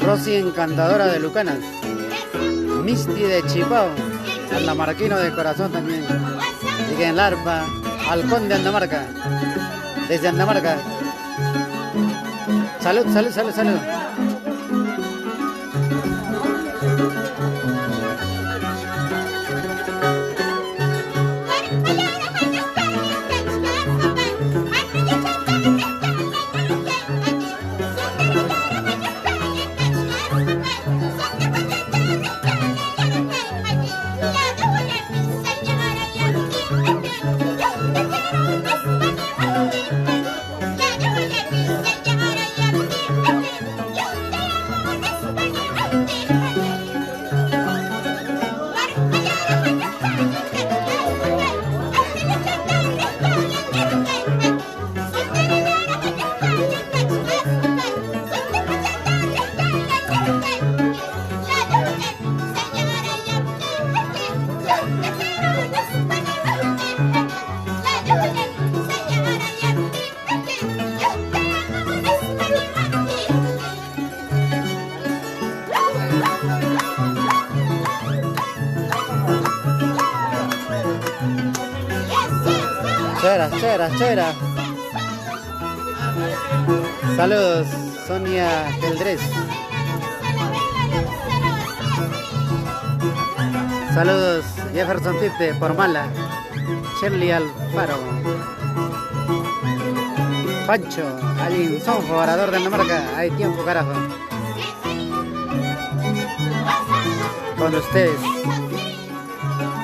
Rosy Encantadora de Lucanas, Misti de Chipao, Andamarquino de corazón también, Miguel Larpa, Halcón de Andamarca, desde Andamarca. Salud, salud, salud, salud. Chera. Saludos, Sonia Geldrés. Saludos, Jefferson Tite por Mala. Shirley Alfaro. Pancho, Alin Sonfo, orador de Andamarca. Hay tiempo, carajo. Con ustedes.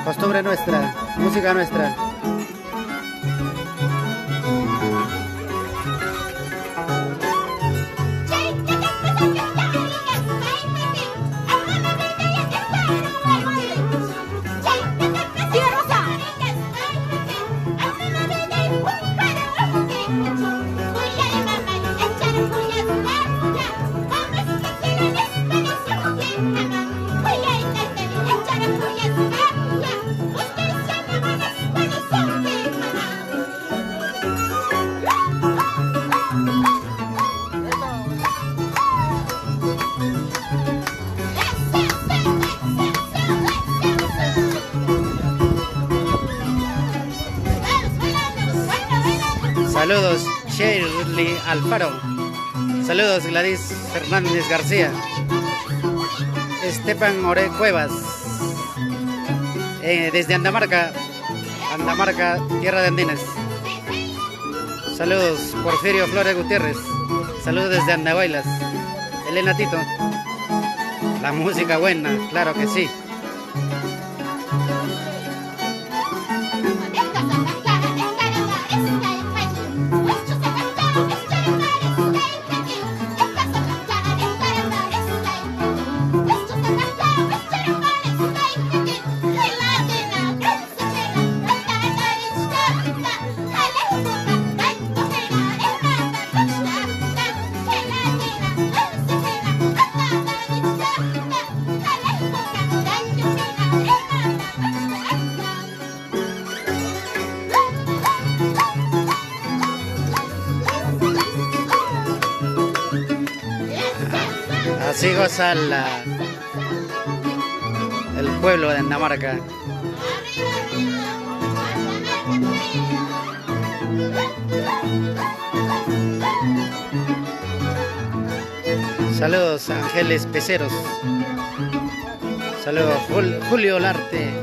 Costumbre nuestra, música nuestra. Saludos, Shirley Alfaro. Saludos, Gladys Fernández García. Esteban Ore Cuevas. Desde Andamarca, tierra de andinas. Saludos, Porfirio Flores Gutiérrez. Saludos desde Andahuaylas. Elena Tito. La música buena, claro que sí. Así goza el pueblo de Andamarca. Saludos, Ángeles Peceros. Saludos, Julio Larte.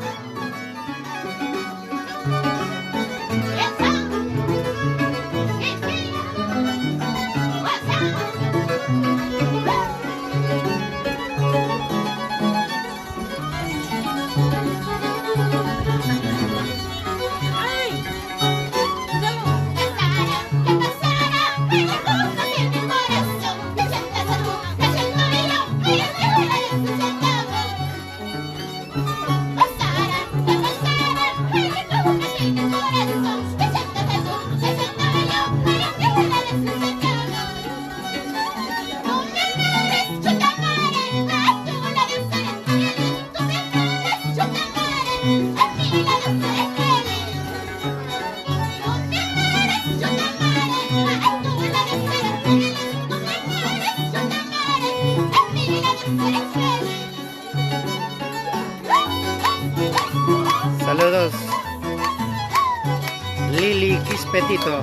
Selenatito,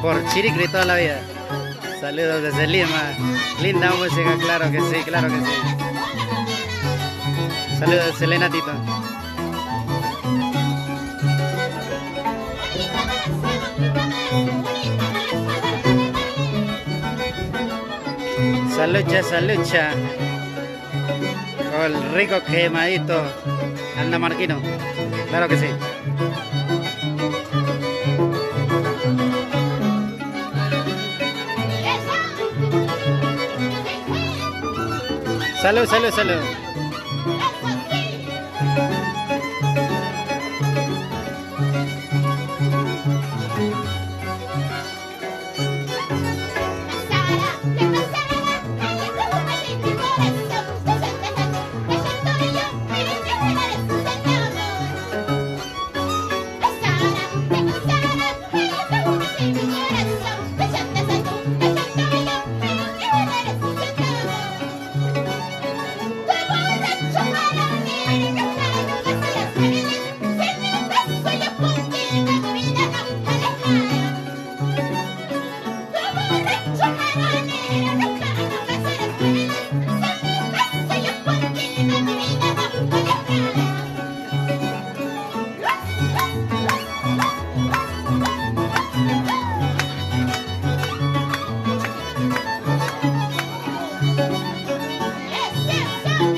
por Chiricri toda la vida. Saludos desde Lima. Linda música, claro que sí, claro que sí. Saludos, Selenatito. Salucha, salucha. Con el rico quemadito andamarquino. Claro que sí. Salud, salud, salud.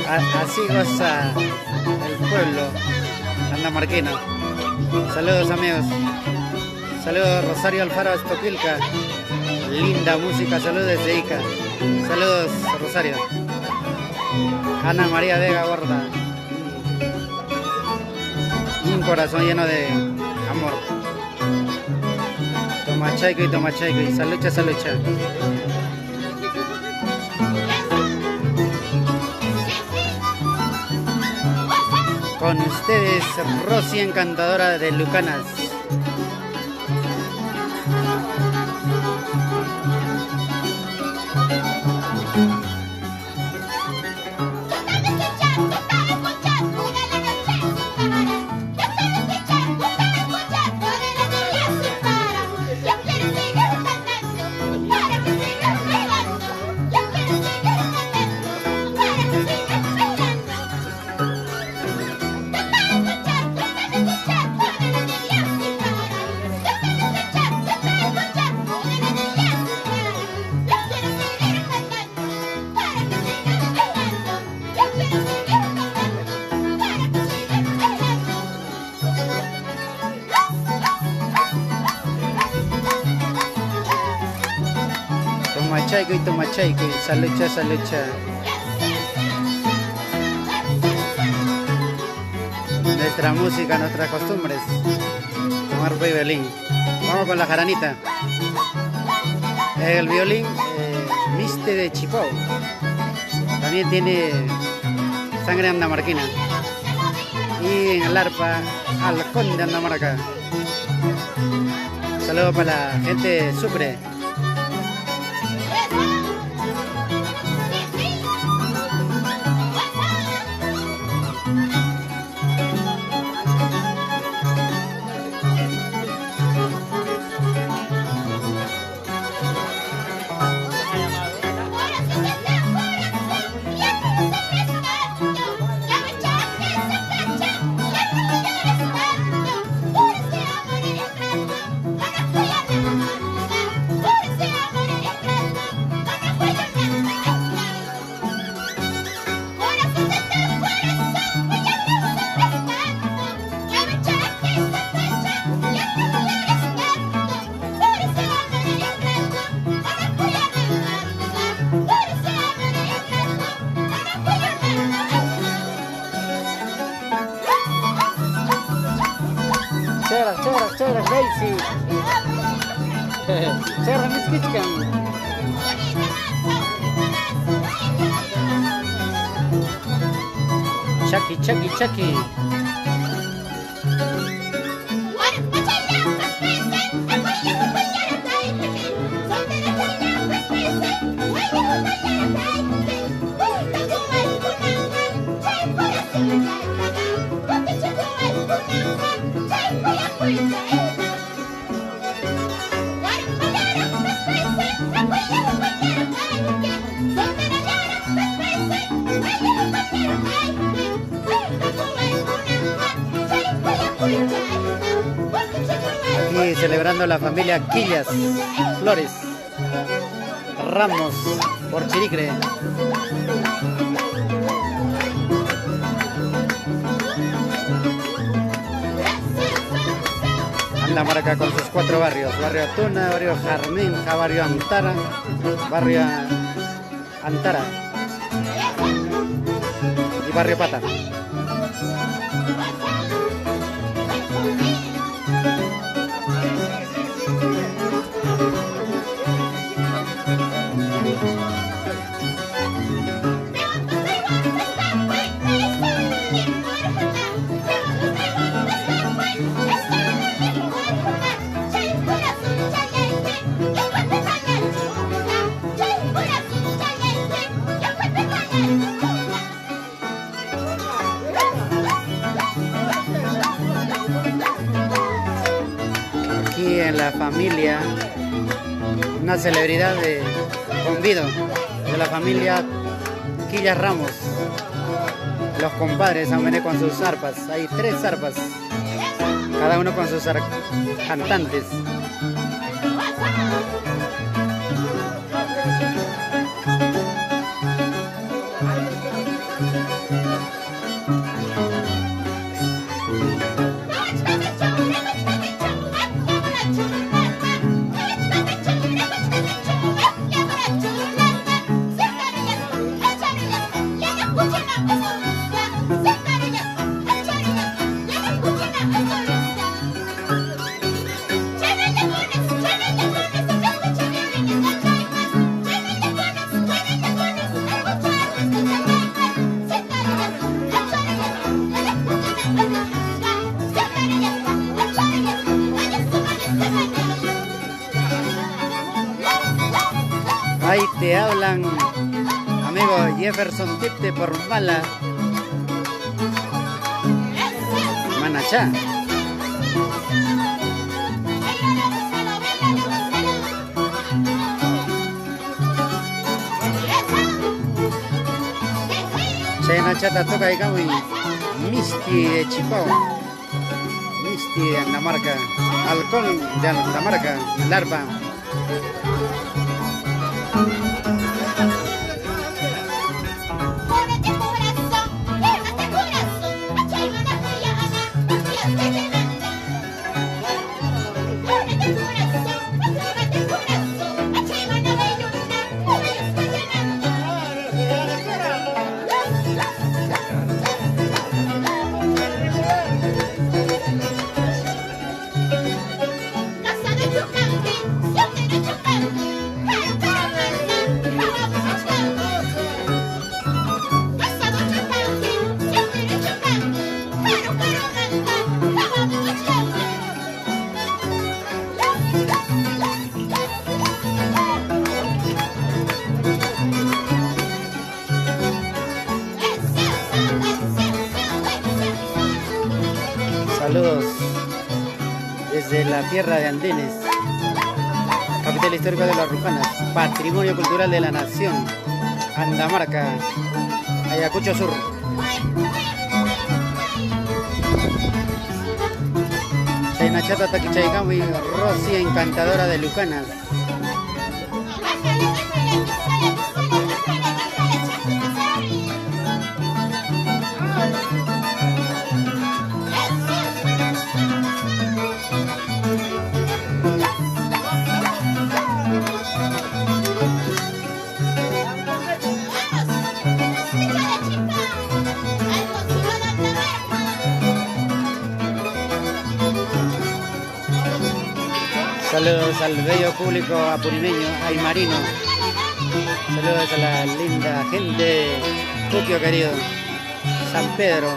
Así goza el pueblo andamarquino. Saludos, amigos. Saludos, Rosario Alfaro Estoquilca. Linda música, saludos desde Ica. Saludos, Rosario. Ana María Vega Borda. Un corazón lleno de amor. Tomachaico y tomachaico y salucha, salucha. Con ustedes, Rosy Encantadora de Lucanas. Tomachaico y salucha, salucha. Nuestra música, nuestras costumbres. Tomar violín. Vamos con la jaranita. El violín Miste de Chipao. También tiene sangre andamarquina. Y en el arpa, Halcón de Andamarca. Saludos para la gente de Sucre. Chora, Daisy. Chora, Miss Kitchen. Chucky. celebrando la familia Quillas Flores Ramos por Chiricre. Andamarca con sus 4 barrios: barrio Tuna, barrio Jarminja, barrio Antara, barrio Antara y barrio Pata. Aquí en la familia, una celebridad de convido de la familia Quillas Ramos. Los compadres han venido con sus arpas. Hay 3 arpas, cada uno con sus cantantes. Ahí te hablan, amigo Jefferson Tipte por Mala, Manachá. Chenachata toca y Gawi, Misti de Chipao, Misti de Andamarca, Alcohol de Andamarca, Larva. Saludos desde la tierra de Andenes, capital histórica de las Rucanas, patrimonio cultural de la nación, Andamarca, Ayacucho Sur. Chaynachata Taquichaygawi, Rosy encantadora de Lucanas. Saludos al bello público apurimeño, aymarino. Saludos a la linda gente, Puquio querido, San Pedro.